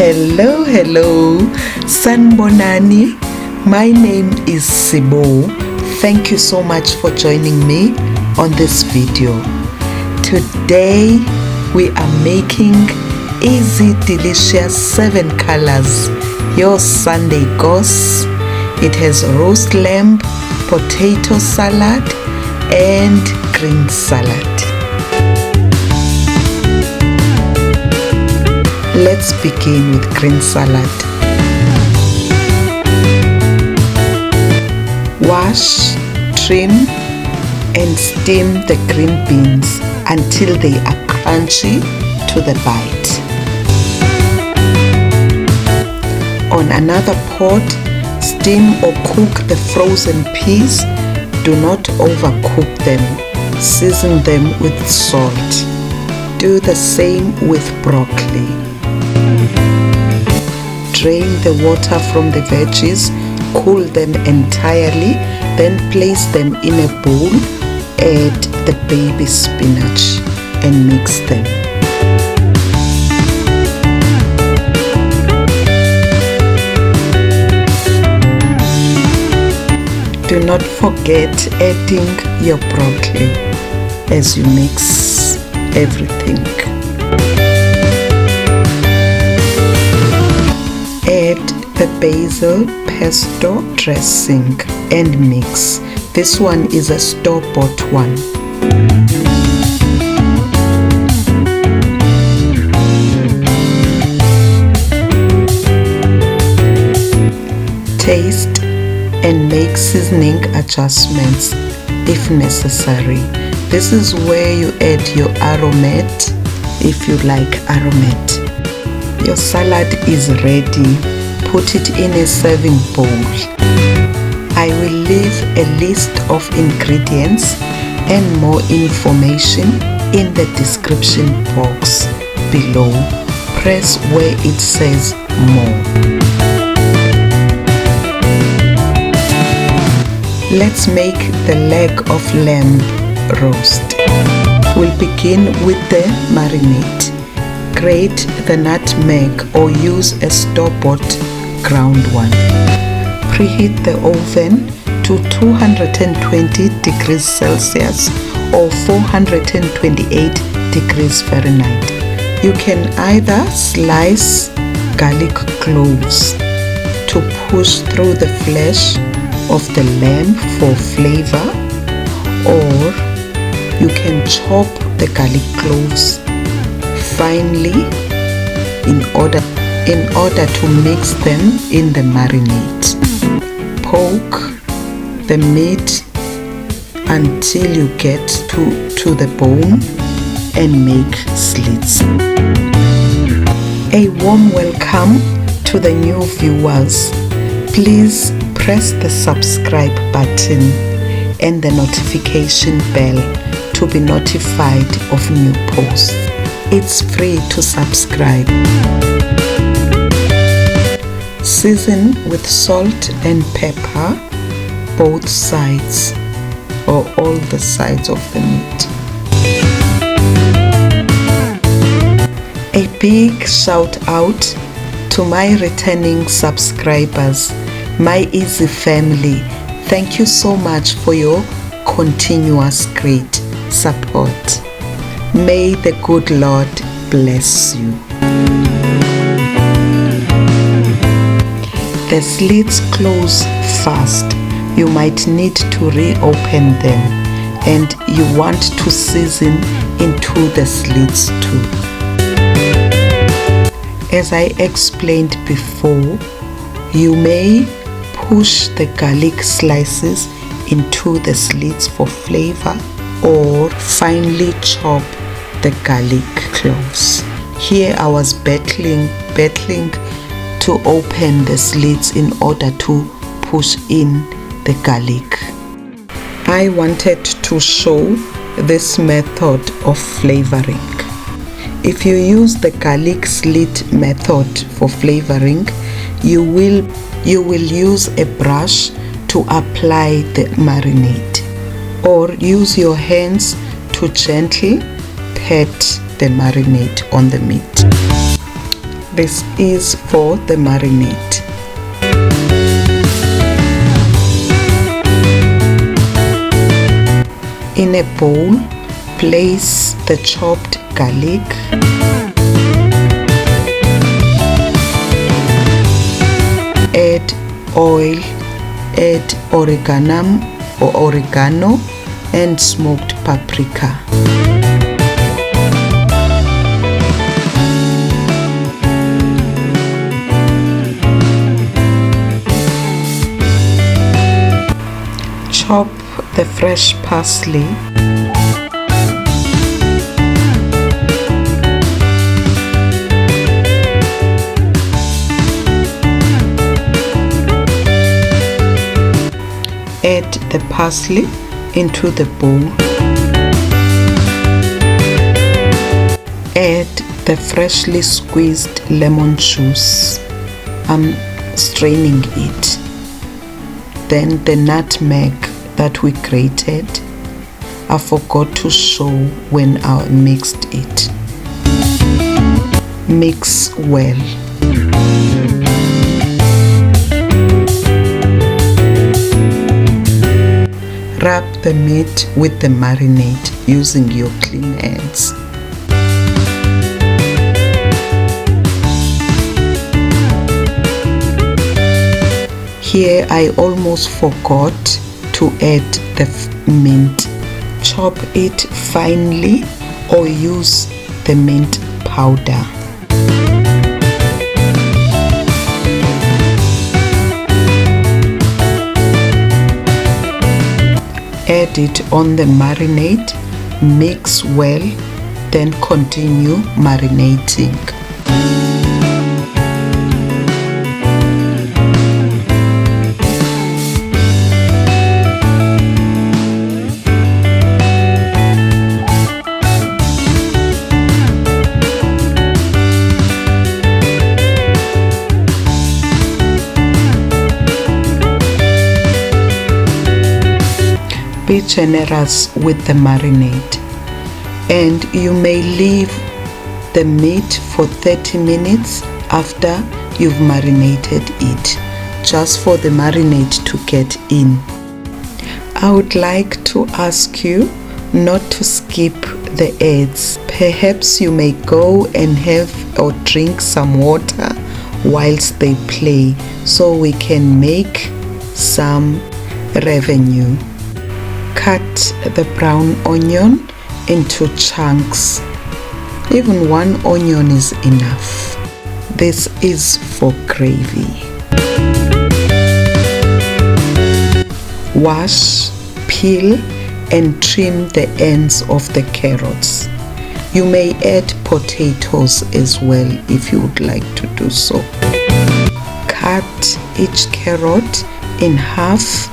Hello, Sanbonani. My name is CBO. Thank you so much for joining me on this video. Today we are making easy, delicious 7 colors. Your Sunday goes. It has roast lamb, potato salad, and green salad. Let's begin with green salad. Wash, trim, and steam the green beans until they are crunchy to the bite. On another pot, steam or cook the frozen peas. Do not overcook them. Season them with salt. Do the same with broccoli. Drain the water from the veggies, cool them entirely, then place them in a bowl. Add the baby spinach and mix them. Do not forget adding your broccoli as you mix everything. Add the basil pesto dressing and mix. This one is a store-bought one. Taste and make seasoning adjustments if necessary. This is where you add your aromat if you like aromat. Your salad is ready. Put it in a serving bowl. I will leave a list of ingredients and more information in the description box below. Press where it says more. Let's make the leg of lamb roast. We'll begin with the marinade. Grate the nutmeg or use a store-bought ground one. Preheat the oven to 220 degrees Celsius or 428 degrees Fahrenheit. You can either slice garlic cloves to push through the flesh of the lamb for flavor, or you can chop the garlic cloves finely in order to mix them in the marinade. Poke the meat until you get to the bone and make slits. A warm welcome to the new viewers. Please press the subscribe button and the notification bell to be notified of new posts. It's free to subscribe. Season with salt and pepper both sides or all the sides of the meat. A big shout out to my returning subscribers, my easy family. Thank you so much for your continuous great support. May the good Lord bless you. The slits close fast. You might need to reopen them, and you want to season into the slits too. As I explained before, you may push the garlic slices into the slits for flavor or finely chop the garlic cloves. Here I was battling to open the slits in order to push in the garlic. I wanted to show this method of flavoring. If you use the garlic slit method for flavoring, you will use a brush to apply the marinade, or use your hands to gently pat the marinade on the meat. This is for the marinade. In a bowl, place the chopped garlic, add oil, add oregano and smoked paprika. Chop the fresh parsley, add the parsley into the bowl, add the freshly squeezed lemon juice. I'm straining it. Then the nutmeg that we grated. I forgot to show when I mixed it. Mix well. Rub the meat with the marinade using your clean hands. Here I almost forgot to add the mint. Chop it finely or use the mint powder. Add it on the marinade, mix well, then continue marinating. Be generous with the marinade, and you may leave the meat for 30 minutes after you've marinated it, just for the marinade to get in. I would like to ask you not to skip the ads. Perhaps you may go and have or drink some water whilst they play, so we can make some revenue. Cut the brown onion into chunks. Even one onion is enough. This is for gravy. Wash, peel, and trim the ends of the carrots. You may add potatoes as well if you would like to do so. Cut each carrot in half.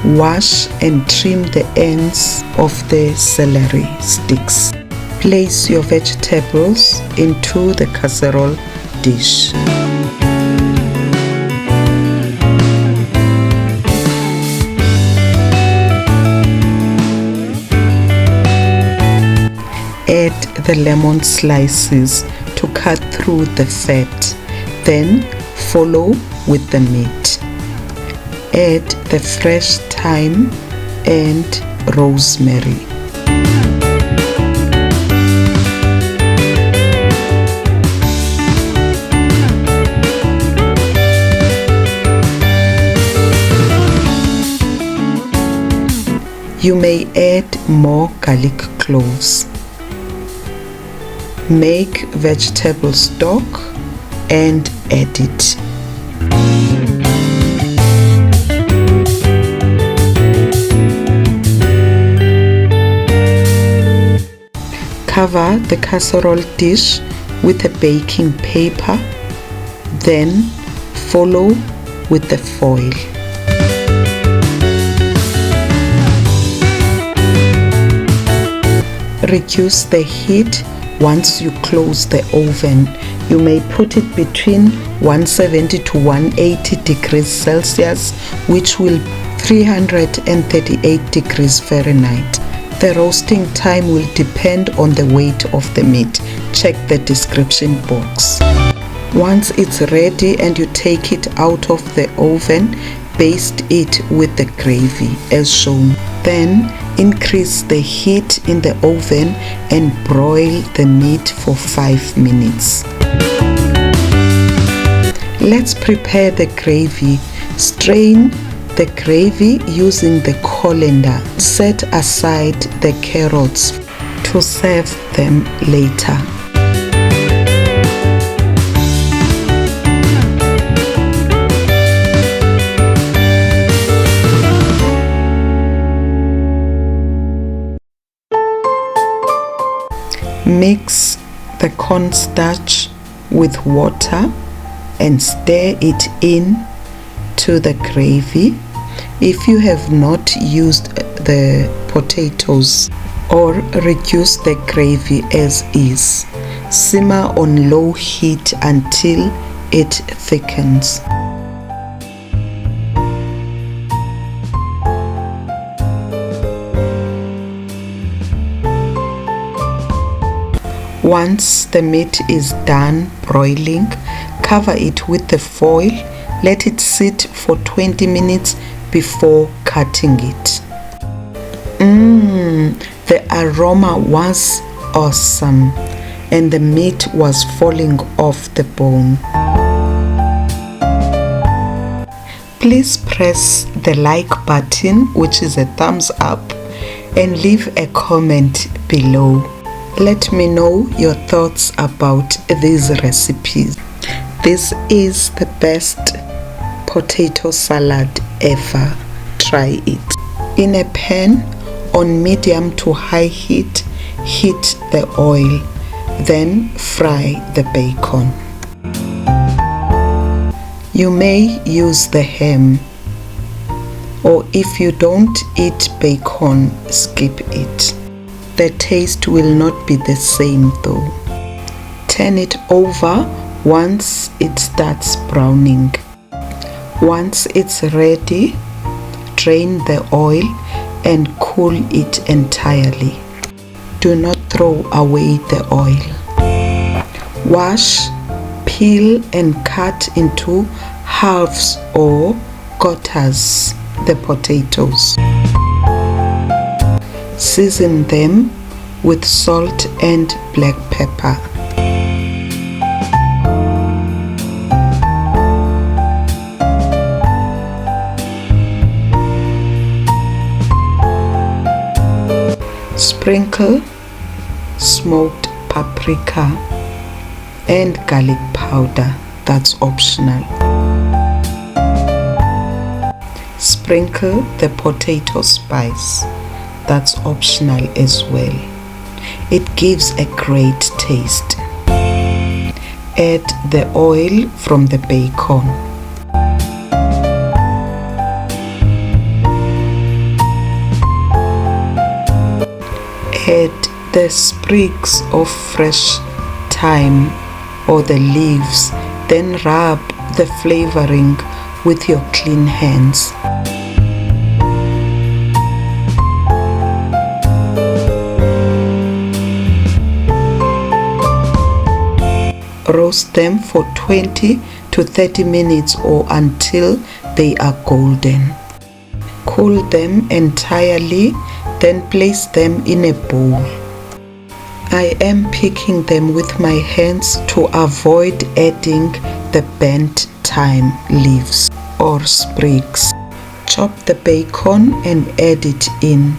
Wash and trim the ends of the celery sticks. Place your vegetables into the casserole dish. Add the lemon slices to cut through the fat. Then follow with the meat. Add the fresh thyme and rosemary. You may add more garlic cloves. Make vegetable stock and add it. Cover the casserole dish with a baking paper, then follow with the foil. Reduce the heat once you close the oven. You may put it between 170 to 180 degrees Celsius, which will 338 degrees Fahrenheit. The roasting time will depend on the weight of the meat. Check the description box. Once it's ready and you take it out of the oven, baste it with the gravy as shown. Then increase the heat in the oven and broil the meat for 5 minutes. Let's prepare the gravy. Strain the gravy using the colander. Set aside the carrots to serve them later. Mix the cornstarch with water and stir it in to the gravy. If you have not used the potatoes, or reduce the gravy as is. Simmer on low heat until it thickens. Once the meat is done broiling, cover it with the foil. Let it sit for 20 minutes before cutting it. The aroma was awesome and the meat was falling off the bone. Please press the like button, which is a thumbs up, and leave a comment below. Let me know your thoughts about these recipes. This is the best potato salad ever. Try it. In a pan on medium to high heat, heat the oil, then fry the bacon. You may use the ham, or if you don't eat bacon, skip it. The taste will not be the same though. Turn it over once it starts browning. Once it's ready, drain the oil and cool it entirely. Do not throw away the oil. Wash, peel and cut into halves or quarters the potatoes. Season them with salt and black pepper. Sprinkle smoked paprika and garlic powder. That's optional. Sprinkle the potato spice. That's optional as well. It gives a great taste. Add the oil from the bacon. Add the sprigs of fresh thyme or the leaves, then rub the flavoring with your clean hands. Roast them for 20 to 30 minutes or until they are golden. Cool them entirely, then place them in a bowl. I am picking them with my hands to avoid adding the bent thyme leaves or sprigs. Chop the bacon and add it in.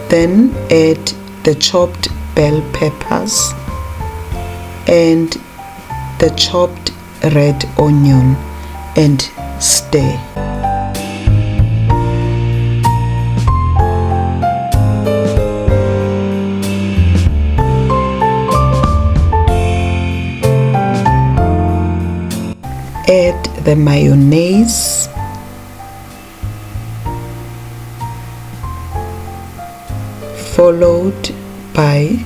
Then add the chopped bell peppers and the chopped red onion and stir. Add the mayonnaise, followed by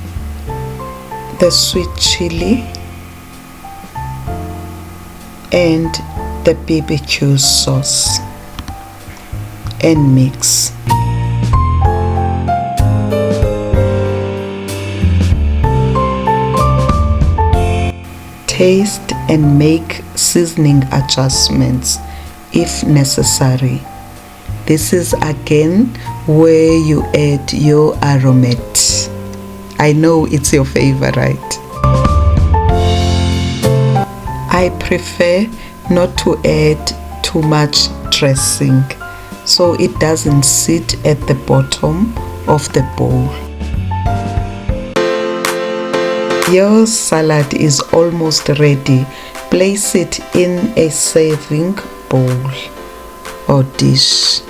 the sweet chili and the BBQ sauce, and mix. taste and make seasoning adjustments if necessary. This is again where you add your aromat. I know it's your favorite. I prefer not to add too much dressing so it doesn't sit at the bottom of the bowl. Your salad is almost ready. Place it in a serving bowl or dish.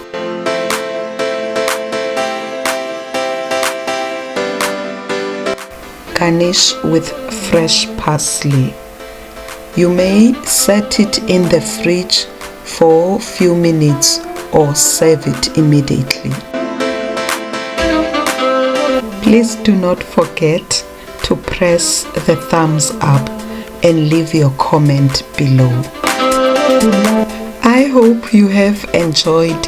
Garnish with fresh parsley. You may set it in the fridge for a few minutes or serve it immediately. Please do not forget to press the thumbs up and leave your comment below. I hope you have enjoyed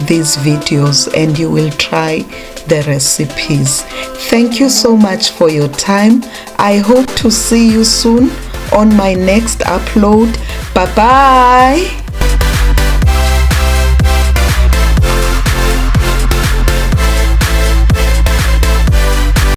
these videos and you will try the recipes. Thank you so much for your time. I hope to see you soon on my next upload. Bye bye.